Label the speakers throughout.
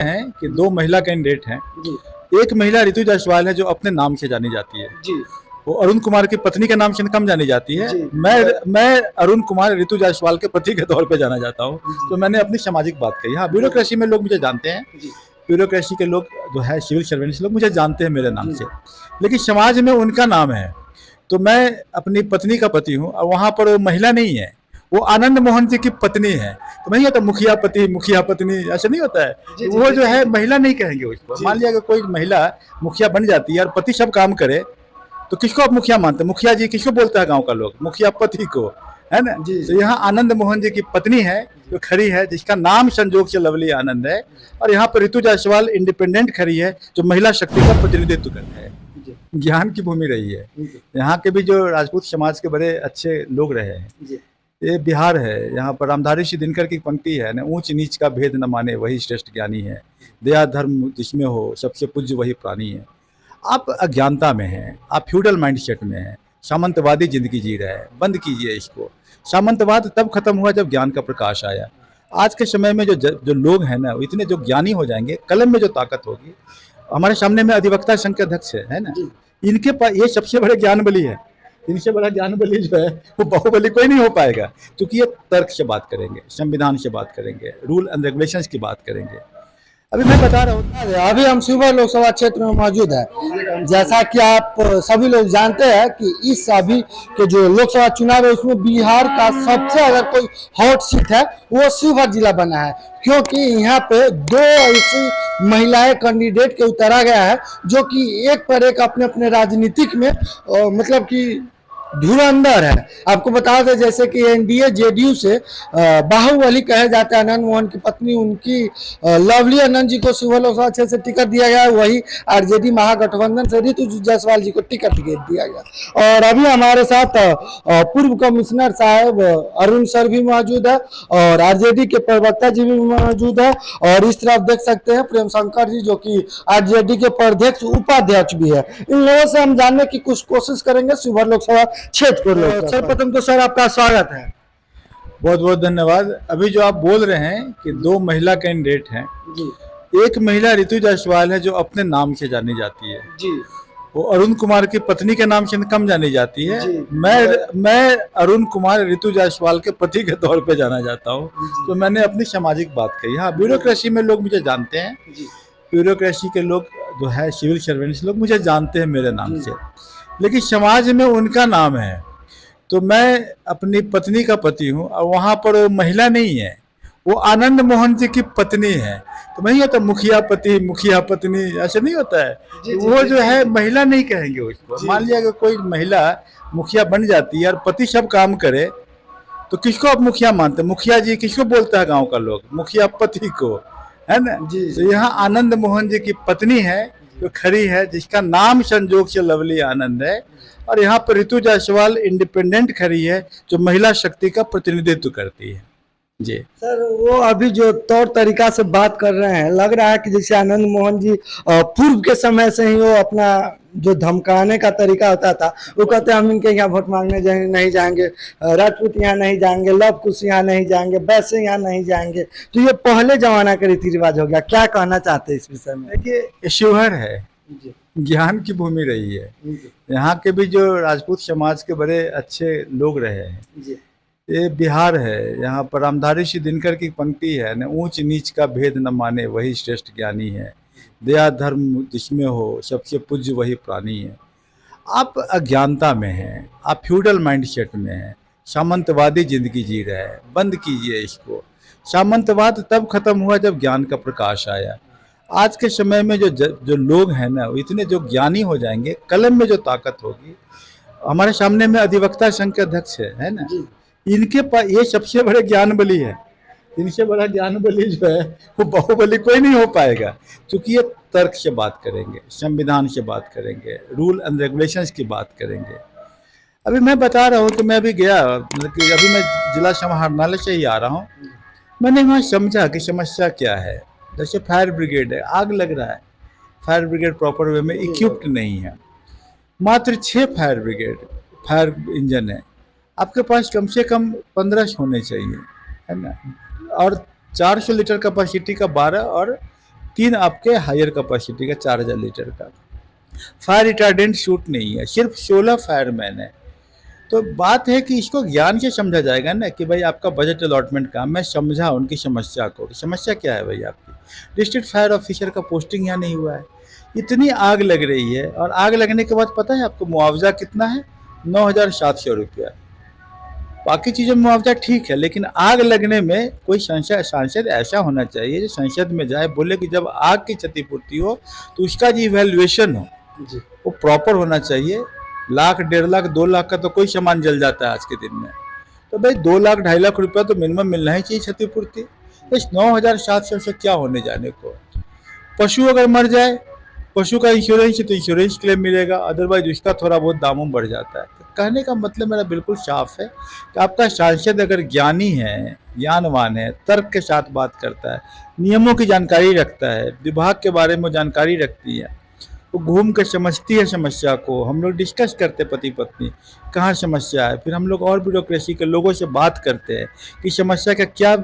Speaker 1: हैं कि दो महिला कैंडिडेट हैं।
Speaker 2: जी
Speaker 1: एक महिला ऋतु जायसवाल है जो अपने नाम से जानी जाती है।
Speaker 2: जी
Speaker 1: वो अरुण कुमार की पत्नी के नाम से कम जानी जाती है।
Speaker 2: जी
Speaker 1: मैं अरुण कुमार ऋतु जायसवाल के पति के तौर पे जाना जाता हूँ।
Speaker 2: जी
Speaker 1: तो मैंने अपनी सामाजिक बात कही। हाँ, ब्यूरोक्रेसी में लोग मुझे जानते हैं।
Speaker 2: जी
Speaker 1: ब्यूरोक्रेसी के लोग जो है, सिविल सर्वेंट्स लोग मुझे जानते हैं मेरे नाम
Speaker 2: जी
Speaker 1: से, लेकिन समाज में उनका नाम है। तो मैं अपनी पत्नी का पति हूँ और वहाँ पर वो महिला नहीं है, वो आनंद मोहन जी की पत्नी है। तो नहीं होता मुखिया पति मुखिया पत्नी, ऐसा नहीं होता है।
Speaker 2: जी जी
Speaker 1: वो
Speaker 2: जी
Speaker 1: जो है महिला नहीं कहेंगे उसको।
Speaker 2: जी
Speaker 1: मान लिया कि कोई महिला मुखिया बन जाती है और पति सब काम करे, तो किसको आप मुखिया मानते हैं? मुखिया जी किसको बोलता है गांव का लोग? मुखिया पति को, है ना।
Speaker 2: जी
Speaker 1: तो यहाँ आनंद मोहन जी की पत्नी है जो खड़ी है, जिसका नाम संजोग से लवली आनंद है। और यहाँ पर ऋतु जायसवाल इंडिपेंडेंट खड़ी है, जो महिला शक्ति का प्रतिनिधित्व करता है,
Speaker 2: जी
Speaker 1: ज्ञान की भूमि रही है।
Speaker 2: जी
Speaker 1: यहाँ के भी जो राजपूत समाज के बड़े अच्छे लोग रहे हैं।
Speaker 2: जी
Speaker 1: ये बिहार है, यहाँ पर रामधारी सिंह दिनकर की पंक्ति है ना, ऊंच नीच का भेद न माने वही श्रेष्ठ ज्ञानी है, दया धर्म जिसमें हो सबसे पूज्य वही प्राणी है। आप अज्ञानता में हैं, आप फ्यूडल माइंडसेट में हैं, सामंतवादी जिंदगी जी रहे हैं। बंद कीजिए इसको। सामंतवाद तब खत्म हुआ जब ज्ञान का प्रकाश आया। आज के समय में जो लोग हैं ना, वो इतने जो ज्ञानी हो जाएंगे, कलम में जो ताकत होगी। हमारे सामने में अधिवक्ता संघ के अध्यक्ष है ना,
Speaker 2: जी
Speaker 1: इनके पास ये सबसे बड़े ज्ञान बली है। इनसे बड़ा ज्ञान बली जो है वो बाहुबली कोई नहीं हो पाएगा, क्योंकि ये तर्क से बात करेंगे, संविधान से बात करेंगे, रूल एंड रेगुलेशंस की बात करेंगे। अभी मैं बता रहा हूँ।
Speaker 2: अभी हम शिवहर लोकसभा क्षेत्र में मौजूद है। जैसा कि आप सभी लोग जानते हैं कि इस अभी के जो लोकसभा चुनाव है उसमें बिहार का सबसे अगर कोई हॉट सीट है वो शिवहर जिला बना है, क्योंकि यहाँ पे दो ऐसी महिलाएं कैंडिडेट के उतारा गया है जो कि एक पर एक अपने अपने राजनीतिक में मतलब कि धुरंधर है। आपको बता दें जैसे कि एनडीए जेडीयू से बाहुबली कहे जाते हैं आनंद मोहन की पत्नी, उनकी लवली आनंद जी को शिवहर लोकसभा क्षेत्र से टिकट दिया गया है। वही आरजेडी महागठबंधन से ऋतु जायसवाल जी को टिकट दिया गया। और अभी हमारे साथ पूर्व कमिश्नर साहब अरुण सर भी मौजूद है और आरजेडी के प्रवक्ता जी भी मौजूद है। और इस तरफ देख सकते हैं प्रेम शंकर जी जो कि आरजेडी के प्रदेश उपाध्यक्ष भी है। इन लोगों से हम जानने की कुछ कोशिश करेंगे शिवहर लोकसभा क्षेत्र को। सर्वप्रथम तो सर आपका स्वागत है।
Speaker 1: बहुत बहुत धन्यवाद। अभी जो आप बोल रहे हैं कि दो महिला कैंडिडेट हैं,
Speaker 2: जी
Speaker 1: एक महिला ऋतु जायसवाल है जो अपने नाम से जानी जाती है।
Speaker 2: जी
Speaker 1: वो अरुण कुमार की पत्नी के नाम से कम जानी जाती है।
Speaker 2: जी
Speaker 1: मैं अरुण कुमार ऋतु जायसवाल के पति के तौर पे जाना जाता हूँ। तो मैंने अपनी सामाजिक बात कही। हाँ, ब्यूरोक्रेसी में लोग मुझे जानते हैं।
Speaker 2: जी
Speaker 1: ब्यूरोक्रेसी के लोग जो है, सिविल सर्वेंट्स लोग मुझे जानते हैं मेरे नाम
Speaker 2: जी
Speaker 1: से, लेकिन समाज में उनका नाम है। तो मैं अपनी पत्नी का पति हूँ और वहाँ पर वो महिला नहीं है, वो आनंद मोहन जी की पत्नी है। तो नहीं होता मुखिया पति मुखिया पत्नी, ऐसा नहीं होता है।
Speaker 2: जी
Speaker 1: वो जो है महिला नहीं कहेंगे उसको। मान लिया कि कोई महिला मुखिया बन जाती है और पति सब काम करे, तो किसको आप मुखिया मानते हैं? मुखिया जी किसको बोलता है गांव का लोग? मुखिया पति को, है ना।
Speaker 2: जी
Speaker 1: तो यहाँ आनंद मोहन जी की पत्नी है जो खड़ी है, जिसका नाम संजोग से लवली आनंद है। और यहाँ पर ऋतु जायसवाल इंडिपेंडेंट खड़ी है, जो महिला शक्ति का प्रतिनिधित्व करती है। जी
Speaker 2: सर, वो अभी जो तौर तरीका से बात कर रहे हैं, लग रहा है कि जैसे आनंद मोहन जी पूर्व के समय से ही वो अपना जो धमकाने का तरीका होता था, वो कहते हैं हम इनके यहाँ वोट मांगने नहीं जाएंगे, राजपूत यहाँ नहीं जाएंगे, लव कुश यहाँ नहीं जाएंगे, वैसे यहाँ नहीं जाएंगे। तो ये पहले जमाना का रीति रिवाज हो गया। क्या कहना चाहते हैं इस विषय में?
Speaker 1: देखिए, शिवहर है,
Speaker 2: जी
Speaker 1: ज्ञान की भूमि रही है।
Speaker 2: जी
Speaker 1: यहाँ के भी जो राजपूत समाज के बड़े अच्छे लोग रहे हैं।
Speaker 2: जी
Speaker 1: ये बिहार है, यहाँ पर रामधारी सिंह दिनकर की पंक्ति है ना, ऊंच नीच का भेद न माने वही श्रेष्ठ ज्ञानी है, दया धर्म जिसमें हो सबसे पूज्य वही प्राणी है। आप अज्ञानता में हैं, आप फ्यूडल माइंडसेट में हैं, सामंतवादी जिंदगी जी रहे हैं। बंद कीजिए इसको। सामंतवाद तब खत्म हुआ जब ज्ञान का प्रकाश आया। आज के समय में जो लोग हैं ना, वो इतने जो ज्ञानी हो जाएंगे, कलम में जो ताकत होगी। हमारे सामने में अधिवक्ता संघ के अध्यक्ष है ना,
Speaker 2: जी
Speaker 1: इनके पास ये सबसे बड़े ज्ञान बली है। इनसे बड़ा ज्ञान बली जो है वो बाहुबली कोई नहीं हो पाएगा, क्योंकि ये तर्क से बात करेंगे, संविधान से बात करेंगे, रूल एंड रेगुलेशंस की बात करेंगे। अभी मैं बता रहा हूँ कि मैं अभी गया, मतलब कि अभी मैं जिला समाहरणालय से ही आ रहा हूँ। मैंने वहाँ समझा कि समस्या क्या है। जैसे फायर ब्रिगेड है, आग लग रहा है, फायर ब्रिगेड प्रॉपर वे में इक्विप्ड नहीं है। मात्र 6 फायर इंजन है। आपके पास कम से कम 15 होने चाहिए, है ना। और 400 लीटर कैपेसिटी का 12 और 3 आपके हायर कैपेसिटी का 4000 लीटर का। फायर रिटार्डेंट शूट नहीं है, सिर्फ 16 फायरमैन है। तो बात है कि इसको ज्ञान से समझा जाएगा ना कि भाई आपका बजट अलॉटमेंट का, मैं समझा उनकी समस्या को। समस्या क्या है भाई आपकी? डिस्ट्रिक्ट फायर ऑफिसर का पोस्टिंग यहाँ नहीं हुआ है, इतनी आग लग रही है, और आग लगने के बाद पता है आपको मुआवजा कितना है? 9700 रुपया। बाकी चीज़ों में मुआवजा ठीक है, लेकिन आग लगने में कोई सांसद ऐसा होना चाहिए जो संसद में जाए, बोले कि जब आग की क्षतिपूर्ति हो तो उसका जो इवैल्यूएशन हो
Speaker 2: जी।
Speaker 1: वो प्रॉपर होना चाहिए। लाख, 1.5 लाख, 2 लाख का तो कोई सामान जल जाता है आज के दिन में, तो भाई 2 लाख, 2.5 लाख रुपया तो मिनिमम मिलना ही चाहिए क्षतिपूर्ति। इस 9700 से क्या होने जाने को? पशु अगर मर जाए, पशु का इंश्योरेंस है तो इंश्योरेंस क्लेम मिलेगा, अदरवाइज उसका थोड़ा बहुत दामों बढ़ जाता है। तो कहने का मतलब मेरा बिल्कुल साफ है कि आपका सांसद अगर ज्ञानी है, ज्ञानवान है, तर्क के साथ बात करता है, नियमों की जानकारी रखता है, विभाग के बारे में जानकारी रखती है, वो घूम कर समझती है समस्या को, हम लोग डिस्कस करते पति पत्नी कहाँ समस्या है, फिर हम लोग और ब्यूरोक्रेसी के लोगों से बात करते हैं कि समस्या का क्या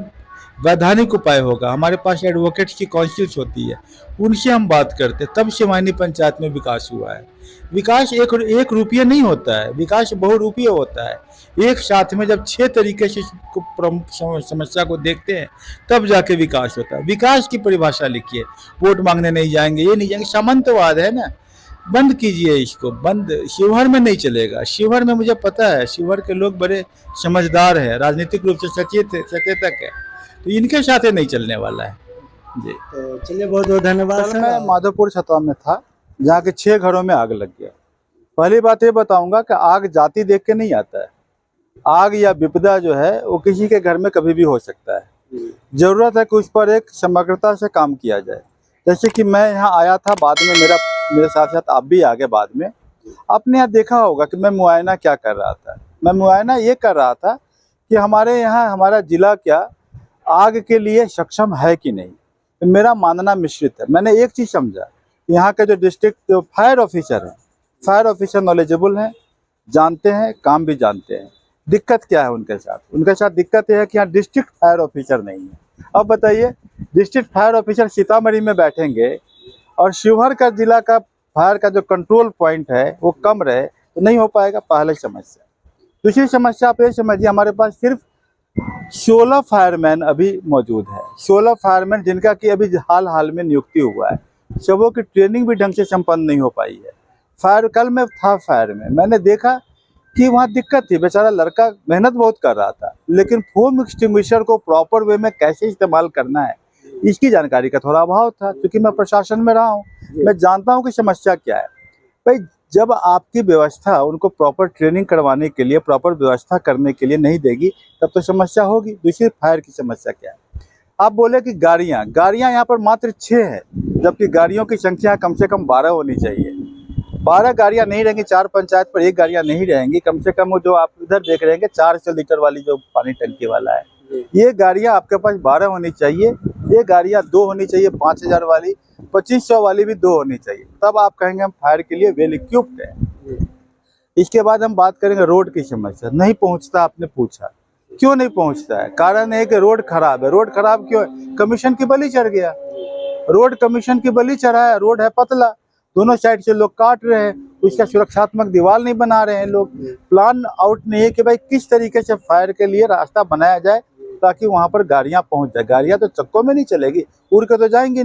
Speaker 1: वैधानिक उपाय होगा। हमारे पास एडवोकेट्स की काउंसिल्स होती है, उनसे हम बात करते हैं, तब सिवानी पंचायत में विकास हुआ है। विकास एक रुपये नहीं होता है, विकास बहुरूपीय होता है। एक साथ में जब 6 तरीके से समस्या को देखते हैं तब जाके विकास होता है। विकास की परिभाषा लिखिए, वोट मांगने नहीं जाएंगे, ये नहीं जाएंगे, सामंतवाद है ना, बंद कीजिए इसको, बंद। शिवहर में नहीं चलेगा। शिवहर में मुझे पता है, शिवहर के लोग बड़े समझदार हैं, राजनीतिक रूप से सचेतक है, तो इनके साथ ही नहीं चलने वाला है जी।
Speaker 2: तो चलिए, बहुत बहुत धन्यवाद
Speaker 1: कल
Speaker 2: सर।
Speaker 1: मैं माधोपुर छतवा में था, जहाँ के 6 घरों में आग लग गया। पहली बात ये बताऊंगा कि आग जाति देख के नहीं आता है। आग या विपदा जो है वो किसी के घर में कभी भी हो सकता है। जरूरत है कि उस पर एक समग्रता से काम किया जाए। जैसे कि मैं यहाँ आया था, बाद में मेरे साथ साथ आप भी आ गए बाद में। आपने यहाँ देखा होगा कि मैं मुआयना क्या कर रहा था। मैं मुआयना ये कर रहा था कि हमारे यहाँ हमारा जिला क्या आग के लिए सक्षम है कि नहीं। तो मेरा मानना मिश्रित है। मैंने एक चीज़ समझा, यहाँ के जो डिस्ट्रिक्ट फायर ऑफिसर हैं, फायर ऑफिसर नॉलेजेबल हैं, जानते हैं, काम भी जानते हैं। दिक्कत क्या है उनके साथ? उनके साथ दिक्कत यह है कि यहाँ डिस्ट्रिक्ट फायर ऑफिसर नहीं है। अब बताइए, डिस्ट्रिक्ट फायर ऑफिसर सीतामढ़ी में बैठेंगे और शिवहर का जिला का फायर का जो कंट्रोल पॉइंट है वो कम रहे तो नहीं हो पाएगा, पहली समस्या। दूसरी समस्या आप ये समझिए, हमारे पास सिर्फ 16 फायरमैन अभी मौजूद है। 16 फायरमैन जिनका कि अभी हाल में नियुक्ति हुआ है, सबों की ट्रेनिंग भी ढंग से संपन्न नहीं हो पाई है। कल मैं था फायर में, मैंने देखा कि वहाँ दिक्कत थी। बेचारा लड़का मेहनत बहुत कर रहा था, लेकिन फोम एक्सटिंग्विशर को प्रॉपर वे में कैसे इस्तेमाल करना है इसकी जानकारी का थोड़ा अभाव था। क्योंकि मैं प्रशासन में रहा हूँ, मैं जानता हूँ कि समस्या क्या है। भाई, जब आपकी व्यवस्था उनको प्रॉपर ट्रेनिंग करवाने के लिए, प्रॉपर व्यवस्था करने के लिए नहीं देगी, तब तो समस्या होगी। दूसरी फायर की समस्या क्या है? आप बोले कि गाड़ियाँ यहाँ पर मात्र 6 है, जबकि गाड़ियों की संख्या कम से कम 12 होनी चाहिए। 12 गाड़ियाँ नहीं रहेंगी, 4 पंचायत पर 1 गाड़ियाँ नहीं रहेंगी। कम से कम वो जो आप इधर देख रहे हैं 400 लीटर वाली जो पानी टंकी वाला है, ये गाड़ियाँ आपके पास 12 होनी चाहिए। ये गाड़ियाँ 2 होनी चाहिए, 5000 वाली, 2500 वाली भी 2 होनी चाहिए, तब आप कहेंगे हम फायर के लिए वेल इक्विप्ड है। इसके बाद हम बात करेंगे रोड की समस्या। नहीं पहुंचता, आपने पूछा क्यों नहीं पहुंचता है? कारण है कि रोड खराब है। रोड खराब क्यों है? कमीशन की बलि चढ़ गया। रोड कमीशन की बलि चढ़ा है। रोड है पतला, दोनों साइड से लोग काट रहे हैं, उसका सुरक्षात्मक दीवार नहीं बना रहे हैं लोग। प्लान आउट नहीं है कि भाई किस तरीके से फायर के लिए रास्ता बनाया जाए ताकि वहां पर गाड़ियां पहुंच जाए। गाड़ियां तो चक्कों में नहीं चलेगी, उड़ के तो जाएंगी।